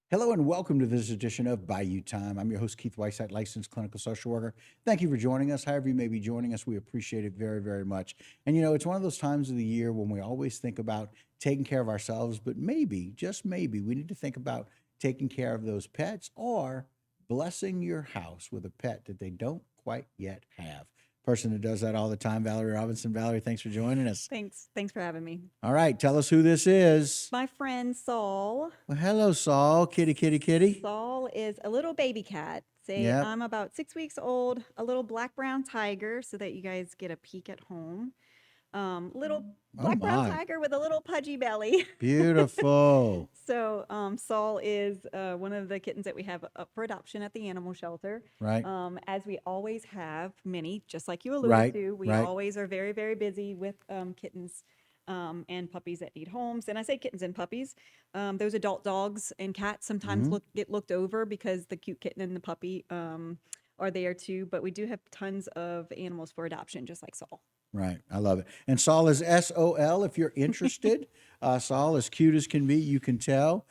Hello and welcome to this edition of Bayou Time. I'm your host, Keith Whiteside, licensed clinical social worker. Thank you for joining us. However, you may be joining us, we appreciate it very, very much. And it's one of those times of the year when we always think about taking care of ourselves, but maybe, just maybe, we need to think about taking care of those pets or blessing your house with a pet that they don't quite yet have. Person who does that all the time, Valerie Robinson. Valerie, thanks for joining us. Thanks for having me. All right, tell us who this is. My friend Saul. Well, hello, Saul. Kitty, kitty, kitty. Saul is a little baby cat. Say Yep. I'm about 6 weeks old, a little black brown tiger, so that you guys get a peek at home. Little Oh black brown my. tiger with a little pudgy belly. Beautiful. So Saul is one of the kittens that we have up for adoption at the animal shelter. Right. As we always have many, just like you alluded Right. to, we Right. always are very, very busy with kittens and puppies that need homes. And I say kittens and puppies. Those adult dogs and cats sometimes Hmm. get looked over because the cute kitten and the puppy are there too. But we do have tons of animals for adoption, just like Saul. Right. I love it. And Saul is SOL if you're interested. Saul is cute as can be. You can tell.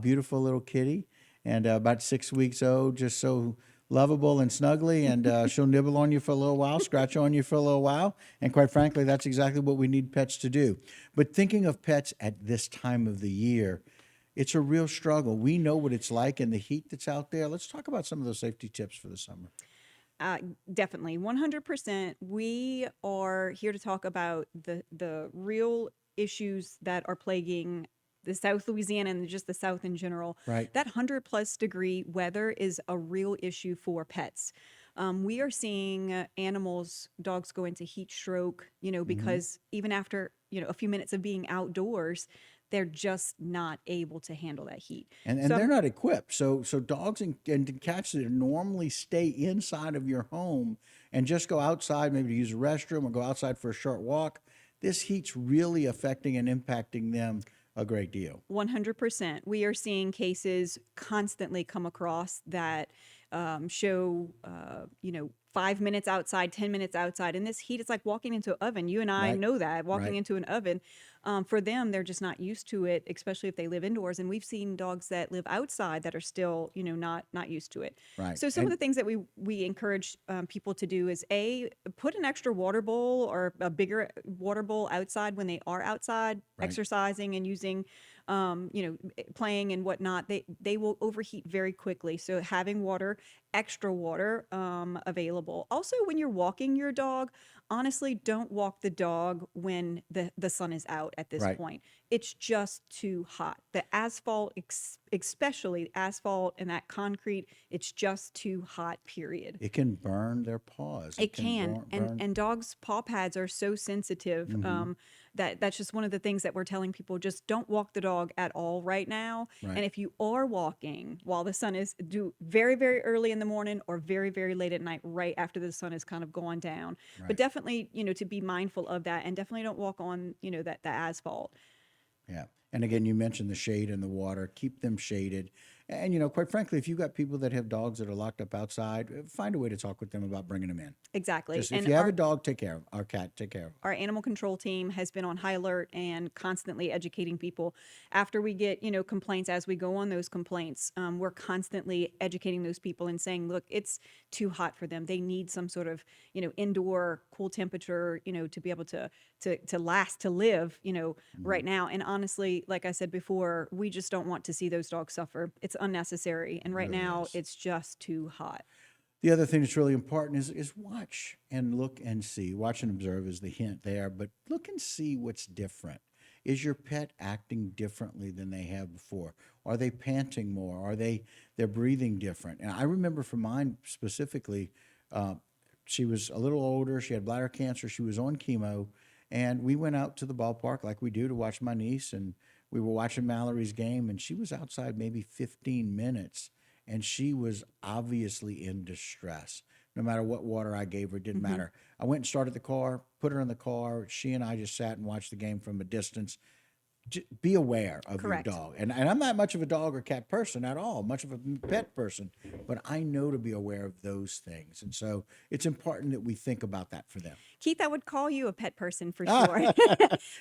Beautiful little kitty. And about 6 weeks old, just so lovable and snuggly. And she'll nibble on you for a little while, scratch on you for a little while. And quite frankly, that's exactly what we need pets to do. But thinking of pets at this time of the year, it's a real struggle. We know what it's like in the heat that's out there. Let's talk about some of those safety tips for the summer. Uh, Definitely, 100%. We are here to talk about the real issues that are plaguing the South Louisiana and just the South in general. Right. That 100+ degree weather is a real issue for pets. We are seeing animals, dogs go into heat stroke, Hmm. because even after, a few minutes of being outdoors, they're just not able to handle that heat. And So they're I'm not equipped. So dogs and cats that normally stay inside of your home and just go outside, maybe to use a restroom or go outside for a short walk, this heat's really affecting and impacting them a great deal. 100%. We are seeing cases constantly come across that show, 5 minutes outside, 10 minutes outside. In this heat, it's like walking into an oven. You and I Right. know that walking Right. into an oven. For them, they're just not used to it, especially if they live indoors. And we've seen dogs that live outside that are still, not used to it. Right. So some of And the things that we encourage people to do is put an extra water bowl or a bigger water bowl outside when they are outside right. exercising and using playing and whatnot. They will overheat very quickly, so having water, extra water, available. Also, when you're walking your dog, honestly, don't walk the dog when the sun is out at this Right. point. It's just too hot. The asphalt, especially asphalt and that concrete, it's just too hot, period. It can burn their paws. It It can can, and burn. and dogs' paw pads are so sensitive, Hmm. that that's just one of the things that we're telling people. Just don't walk the dog at all right now. Right. And if you are walking while the sun is, do very, very early in the morning or very, very late at night, right after the sun has kind of gone down. But Right. definitely, to be mindful of that, and definitely don't walk on, that the asphalt. Yeah. And again, you mentioned the shade and the water. Keep them shaded. And, quite frankly, if you've got people that have dogs that are locked up outside, find a way to talk with them about bringing them in. Exactly. Just if And you have a dog, take care of 'em. Our cat, take care of 'em. our animal control team has been on high alert and constantly educating people. After we get, complaints, as we go on those complaints, we're constantly educating those people and saying, look, it's too hot for them. They need some sort of, indoor cool temperature, to be able to last, to live, Mhm. right now. And honestly, like I said before, we just don't want to see those dogs suffer. It's unnecessary. And right Really now, is. it's just too hot. The other thing that's really important is watch and look and see. Watch and observe is the hint there, but look and see what's different. Is your pet acting differently than they have before? Are they panting more? Are they're breathing different? And I remember for mine specifically, uh, she was a little older. She had bladder cancer. She was on chemo, and we went out to the ballpark like we do to watch my niece, and we were watching Mallory's game, and she was outside maybe 15 minutes and she was obviously in distress. No matter what water I gave her, it didn't Hmm. matter. I went and started the car, put her in the car. She and I just sat and watched the game from a distance. be aware of your Correct. dog. And I'm not much of a dog or cat person at all, much of a pet person, but I know to be aware of those things. And so it's important that we think about that for them. Keith, I would call you a pet person for sure.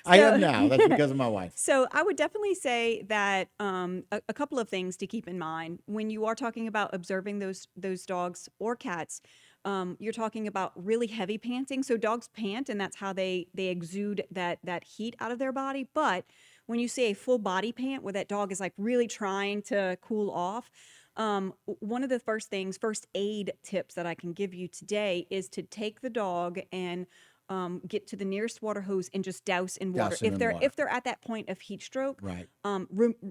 I am So, now. That's because of my wife. so I would definitely say that a couple of things to keep in mind when you are talking about observing those dogs or cats. You're talking about really heavy panting. So dogs pant, and that's how they exude that heat out of their body. But when you say a full body pant, where that dog is like really trying to cool off, one of the first aid tips that I can give you today is to take the dog and get to the nearest water hose and just douse in water. Douse it in water. If they're at that point of heat stroke, Right.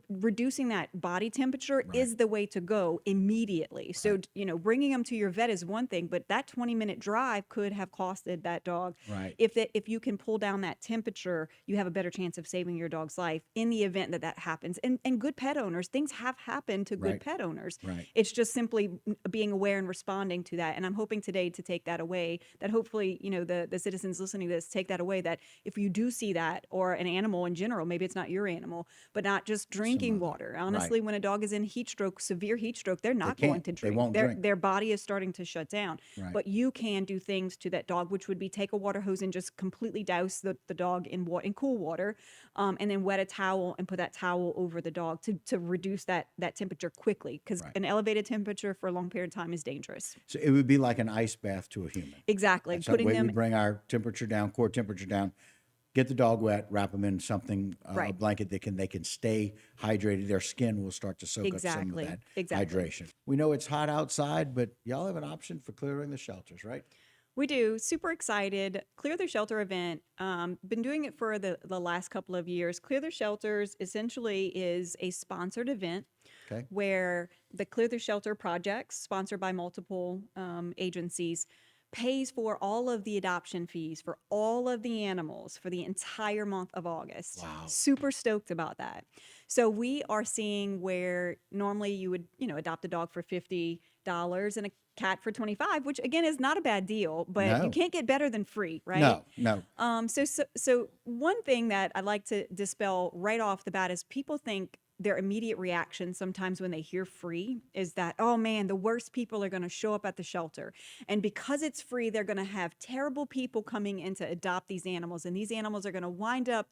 reducing that body temperature Right. is the way to go immediately. So bringing them to your vet is one thing, but that 20-minute drive could have costed that dog. Right. If you can pull down that temperature, you have a better chance of saving your dog's life in the event that happens. And good pet owners, things have happened to good Right. pet owners. Right. It's just simply being aware and responding to that. And I'm hoping today to take that away, that hopefully, the citizens listening to this take that away, that if you do see that, or an animal in general, maybe it's not your animal, but not just drinking water. Honestly, when a dog is in heat stroke, severe heat stroke, they're not going to They drink. won't drink. Their body is starting to shut down. Right. But you can do things to that dog, which would be take a water hose and just completely douse the dog in cool water, and then wet a towel and put that towel over the dog to reduce that temperature quickly, because Right. an elevated temperature for a long period of time is dangerous. So it would be like an ice bath to a human. Exactly. That's the Putting way them we bring our temperature down, core temperature down. Get the dog wet, wrap them in something, a Right. blanket they can stay hydrated. Their skin will start to soak up some Exactly. of that Exactly. hydration. We know it's hot outside, but y'all have an option for clearing the shelters, right? We do. Super excited. Clear the Shelter event. Been doing it for the last couple of years. Clear the Shelters essentially is a sponsored event Okay. where the Clear the Shelter projects, sponsored by multiple agencies, pays for all of the adoption fees for all of the animals for the entire month of August. Wow. Super stoked about that. So we are seeing where normally you would, adopt a dog for $50 and a cat for $25, which again is not a bad deal, but No. you can't get better than free, right? No. So one thing that I'd like to dispel right off the bat is people think their immediate reaction sometimes when they hear free is that, oh man, the worst people are going to show up at the shelter. And because it's free, they're going to have terrible people coming in to adopt these animals. And these animals are going to wind up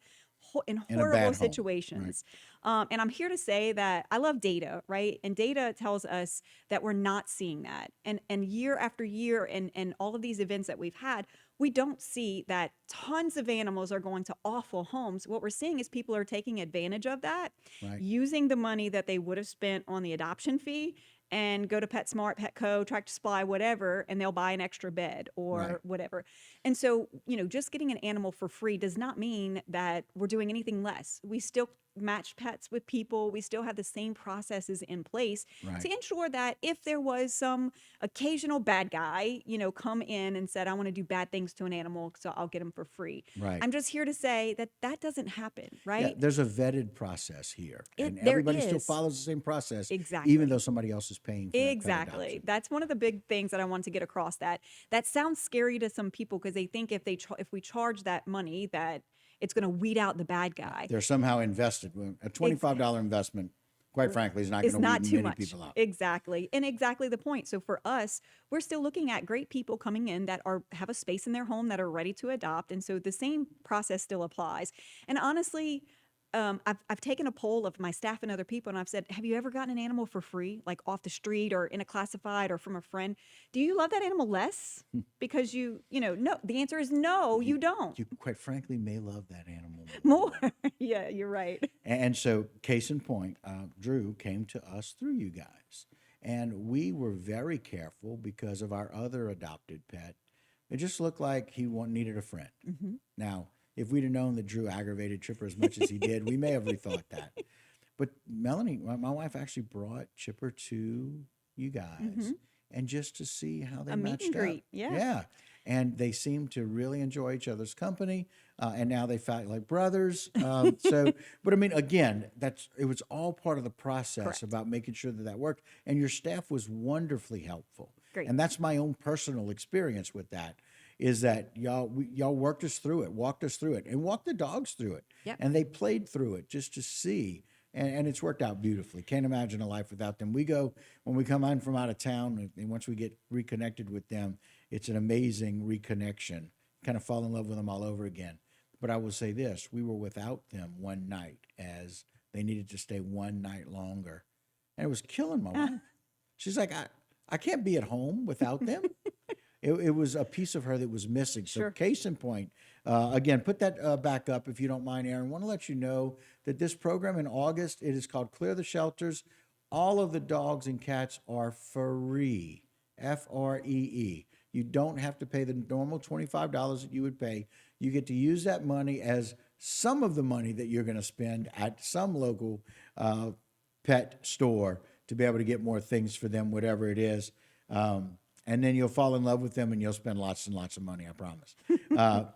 in In a bad horrible home, situations. And I'm here to say that I love data, right? And data tells us that we're not seeing that. And year after year, and all of these events that we've had, we don't see that tons of animals are going to awful homes. What we're seeing is people are taking advantage of that, Right. using the money that they would have spent on the adoption fee and go to PetSmart, Petco, Tractor Supply, whatever, and they'll buy an extra bed or Right. whatever. And so, just getting an animal for free does not mean that we're doing anything less. We still match pets with people. We still have the same processes in place Right. to ensure that if there was some occasional bad guy, come in and said, I want to do bad things to an animal, so I'll get him for free. Right. I'm just here to say that doesn't happen, Yeah, right? there's a vetted process here, and There everybody still is. follows the same process, Exactly. even though somebody else is paying for that pet Exactly. adoption. That's one of the big things that I want to get across. That sounds scary to some people because they think if we charge that money, that it's going to weed out the bad guy. They're somehow invested. A $25 investment, quite frankly, is not going It's to not weed too many much. people out. Exactly. And exactly the point. So for us, we're still looking at great people coming in that have a space in their home that are ready to adopt. And so the same process still applies. And honestly, I've taken a poll of my staff and other people, and I've said, have you ever gotten an animal for free, like off the street or in a classified or from a friend? Do you love that animal less? Because no, the answer is no, you don't. You, quite frankly, may love that animal More. Yeah, you're right. And so, case in point, Drew came to us through you guys. And we were very careful because of our other adopted pet. It just looked like he needed a friend. Mm-hmm. Now, if we'd have known that Drew aggravated Chipper as much as he did, we may have rethought that. But Melanie, my wife, actually brought Chipper to you guys, and just to see how they A meet matched and up. greet, yeah. Yeah. And they seemed to really enjoy each other's company, and now they felt like brothers. But I mean, again, it was all part of the process Correct. about making sure that worked. And your staff was wonderfully helpful. Great. And that's my own personal experience with that. is that y'all worked us through it, walked us through it, and walked the dogs through it, Yep. and they played through it just to see. And it's worked out beautifully. Can't imagine a life without them. We go when we come in from out of town, and once we get reconnected with them, it's an amazing reconnection. Kind of fall in love with them all over again. But I will say this: we were without them one night, as they needed to stay one night longer, and it was killing my wife. She's like, I can't be at home without them. It was a piece of her that was missing. So, Sure. case in point, again, put that back up if you don't mind, Aaron. Want to let you know that this program in August, it is called Clear the Shelters. All of the dogs and cats are free, FREE. You don't have to pay the normal $25 that you would pay. You get to use that money as some of the money that you're going to spend at some local pet store to be able to get more things for them, whatever it is. And then you'll fall in love with them and you'll spend lots and lots of money, I promise,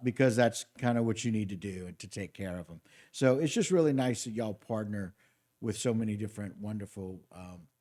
because that's kind of what you need to do and to take care of them. So it's just really nice that y'all partner with so many different wonderful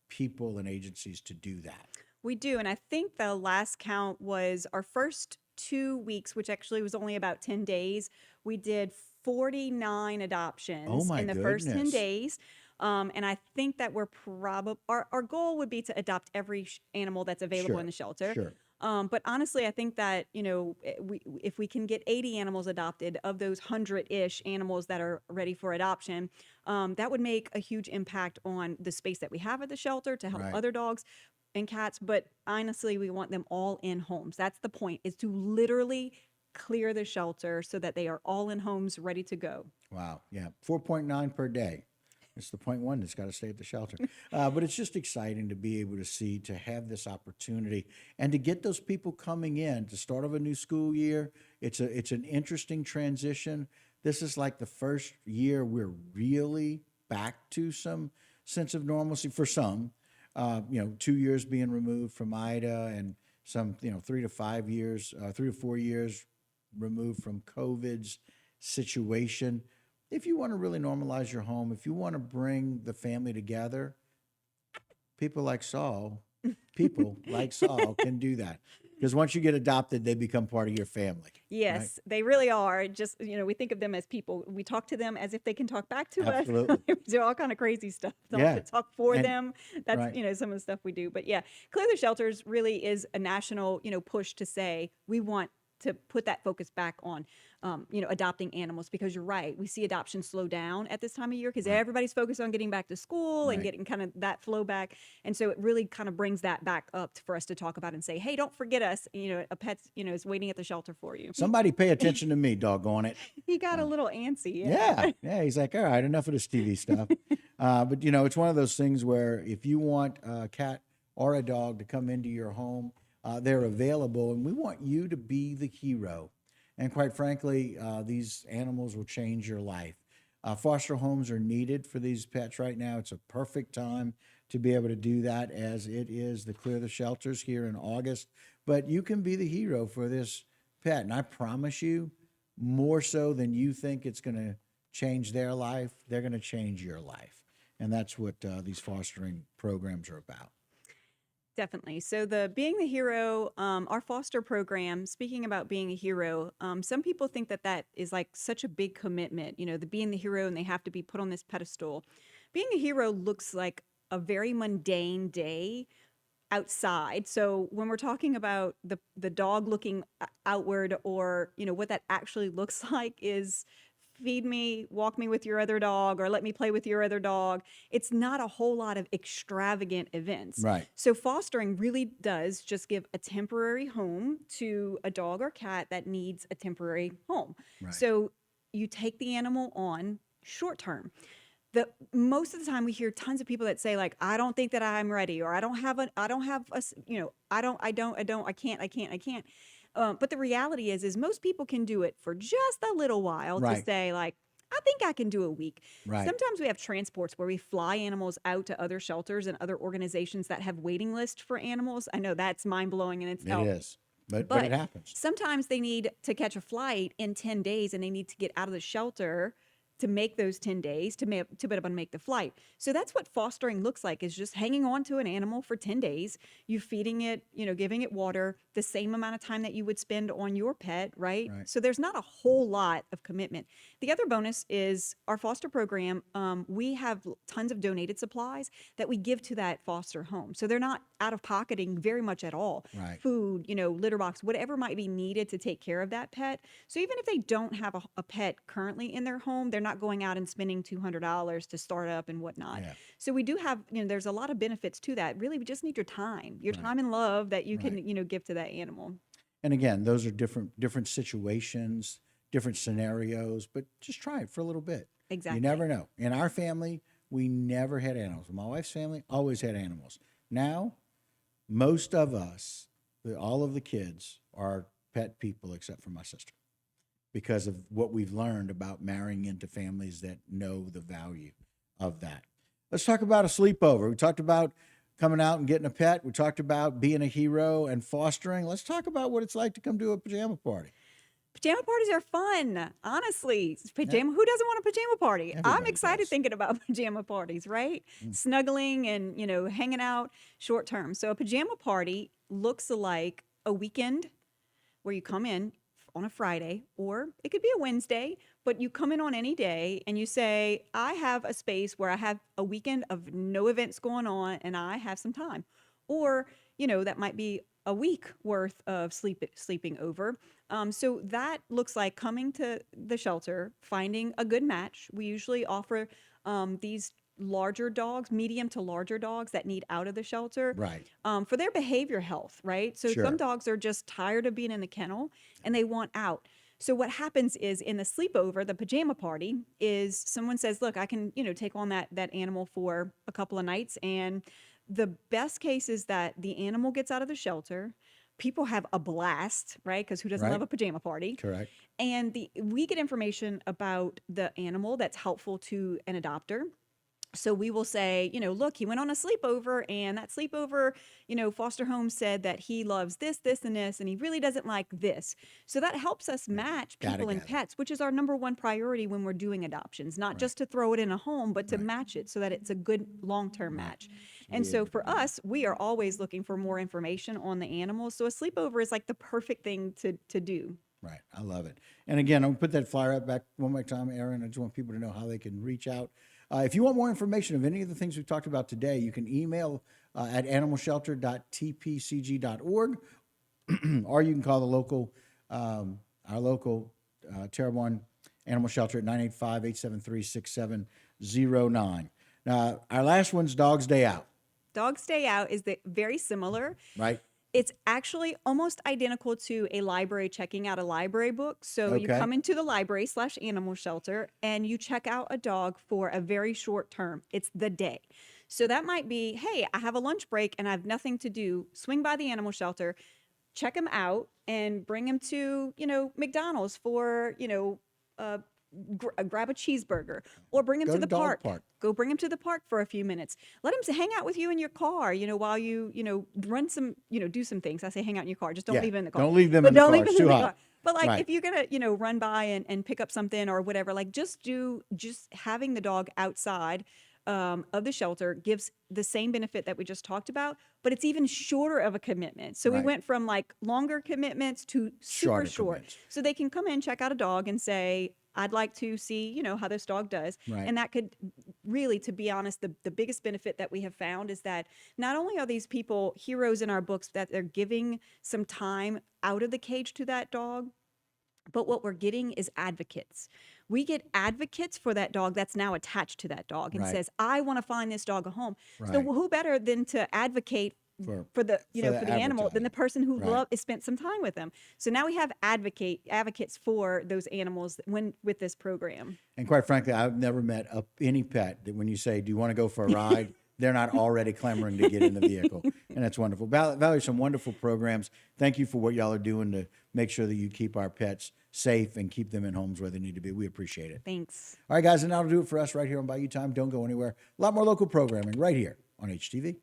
people and agencies to do that. We do. And I think the last count was our first 2 weeks, which actually was only about 10 days. We did 49 Oh adoptions my in the first 10 goodness. days. And I think that we're probably, our goal would be to adopt every animal that's available in Sure, the shelter. sure. But honestly, I think that, if we can get 80 animals adopted of those 100-ish animals that are ready for adoption, that would make a huge impact on the space that we have at the shelter to help Right. other dogs and cats. But honestly, we want them all in homes. That's the point, is to literally clear the shelter so that they are all in homes ready to go. Wow. Yeah. 4.9 per day. It's the 0.1 that's got to stay at the shelter. But it's just exciting to be able to see, to have this opportunity and to get those people coming in to start of a new school year. It's an interesting transition. This is like the first year we're really back to some sense of normalcy for some. 2 years being removed from Ida, and some, 3 to 4 years removed from COVID's situation. If you want to really normalize your home, if you want to bring the family together, people like Saul, people like Saul can do that. Because once you get adopted, they become part of your family, right? Yes, they really are. Just, we think of them as people. We talk to them as if they can talk back to us. Absolutely. We do all kind of crazy stuff. Yeah. Talk for And them. That's, right. some of the stuff we do. But yeah, Clear the Shelters really is a national, push to say we want to put that focus back on, adopting animals, because you're right. We see adoption slow down at this time of year because Right. everybody's focused on getting back to school and Right. getting kind of that flow back. And so it really kind of brings that back up for us to talk about and say, hey, don't forget us. A pet, is waiting at the shelter for you. Somebody pay attention to me, doggone it. He got a little antsy. Yeah. Yeah. He's like, all right, enough of this TV stuff. But, it's one of those things where if you want a cat or a dog to come into your home, they're available, and we want you to be the hero. And quite frankly, these animals will change your life. Foster homes are needed for these pets right now. It's a perfect time to be able to do that, as it is the Clear the Shelters here in August. But you can be the hero for this pet. And I promise you, more so than you think it's going to change their life, they're going to change your life. And that's what these fostering programs are about. Definitely. So the being the hero, our foster program, speaking about being a hero, some people think that that is like such a big commitment, the being the hero and they have to be put on this pedestal. Being a hero looks like a very mundane day outside. So when we're talking about the dog looking outward, or what that actually looks like is feed me, walk me with your other dog, or let me play with your other dog. It's not a whole lot of extravagant events. Right. So fostering really does just give a temporary home to a dog or cat that needs a temporary home. Right. So you take the animal on short term. The most of the time we hear tons of people that say, like, I don't think that I'm ready, or I can't. But the reality is most people can do it for just a little while, to Right. say, like, I think I can do a week. Right. Sometimes we have transports where we fly animals out to other shelters and other organizations that have waiting lists for animals. I know that's mind blowing in It itself. is. But it But happens. sometimes they need to catch a flight in 10 days and they need to get out of the shelter to make those 10 days to be able to make the flight. So that's what fostering looks like, is just hanging on to an animal for 10 days. You feeding it, giving it water, the same amount of time that you would spend on your pet, right? Right. So there's not a whole lot of commitment. The other bonus is our foster program. We have tons of donated supplies that we give to that foster home. So they're not out of pocketing very much at all. Right. Food, litter box, whatever might be needed to take care of that pet. So even if they don't have a pet currently in their home, they're not going out and spending $200 to start up and whatnot. Yeah. So we do have, there's a lot of benefits to that. Really, we just need your Right. time and love that you Right. can, give to that animal. And again, those are different situations, different scenarios, but just try it for a little bit. Exactly. You never know. In our family, we never had animals. My wife's family always had animals. Now, most of us, all of the kids, are pet people except for my sister, because of what we've learned about marrying into families that know the value of that. Let's talk about a sleepover. We talked about coming out and getting a pet. We talked about being a hero and fostering. Let's talk about what it's like to come to a pajama party. Pajama parties are fun, honestly. Who doesn't want a pajama party? I'm Everybody excited does. thinking about pajama parties, right? Snuggling and, hanging out short term. So a pajama party looks like a weekend where you come in on a Friday, or it could be a Wednesday, but you come in on any day and you say, I have a space where I have a weekend of no events going on and I have some time. Or, that might be a week worth of sleeping over. So that looks like coming to the shelter, finding a good match. We usually offer these larger dogs, medium to larger dogs that need out of the shelter Right. for their behavior health, right? So Sure. some dogs are just tired of being in the kennel and they want out. So what happens is in the sleepover, the pajama party, is someone says, look, I can, take on that animal for a couple of nights. And the best case is that the animal gets out of the shelter. People have a blast, right? Because who doesn't Right. love a pajama party? Correct. And we get information about the animal that's helpful to an adopter. So we will say, look, he went on a sleepover and that sleepover, foster home said that he loves this, this, and this, and he really doesn't like this. So that helps us match Gotta people and gather. pets, which is our number one priority when we're doing adoptions, not just to throw it in a home, but to Right. match it so that it's a good long-term match. So And we so have- for us, we are always looking for more information on the animals. So a sleepover is like the perfect thing to do. Right. I love it. And again, I'm going to put that flyer up back one more time, Aaron. I just want people to know how they can reach out. If you want more information of any of the things we've talked about today, you can email at animalshelter.tpcg.org, or you can call our local Terrebonne Animal Shelter at 985-873-6709. Now, our last one's Dog's Day Out, Dog's Day Out is very similar. right? It's actually almost identical to a library checking out a library book. So you Okay. come into the library/animal shelter and you check out a dog for a very short term. It's the day. So that might be, hey, I have a lunch break and I have nothing to do. Swing by the animal shelter, check him out, and bring him to, McDonald's for, grab a cheeseburger, or bring him Go to to the dog park. park. Go bring him to the park for a few minutes. Let him hang out with you in your car, while you, run some, do some things. I say hang out in your car. Just don't Yeah. leave it in the car. Don't leave them But in the don't car. leave It's them in too the hot. car. But like Right. if you're gonna, run by and pick up something or whatever, like just having the dog outside of the shelter gives the same benefit that we just talked about, but it's even shorter of a commitment. So we Right. went from like longer commitments to super Shorter short. commitments. So they can come in, check out a dog and say, I'd like to see, how this dog does. Right. And that could really, to be honest, the biggest benefit that we have found is that not only are these people heroes in our books, that they're giving some time out of the cage to that dog, but what we're getting is advocates. We get advocates for that dog that's now attached to that dog and Right. says, I want to find this dog a home. So Right. who better than to advocate for the animal than the person who Right. spent some time with them. So now we have advocates for those animals with this program. And quite frankly, I've never met any pet that when you say, do you want to go for a ride? They're not already clamoring to get in the vehicle. And that's wonderful. Valerie, some wonderful programs. Thank you for what y'all are doing to make sure that you keep our pets safe and keep them in homes where they need to be. We appreciate it. Thanks. All right, guys, and that'll do it for us right here on Bayou Time. Don't go anywhere. A lot more local programming right here on HTV.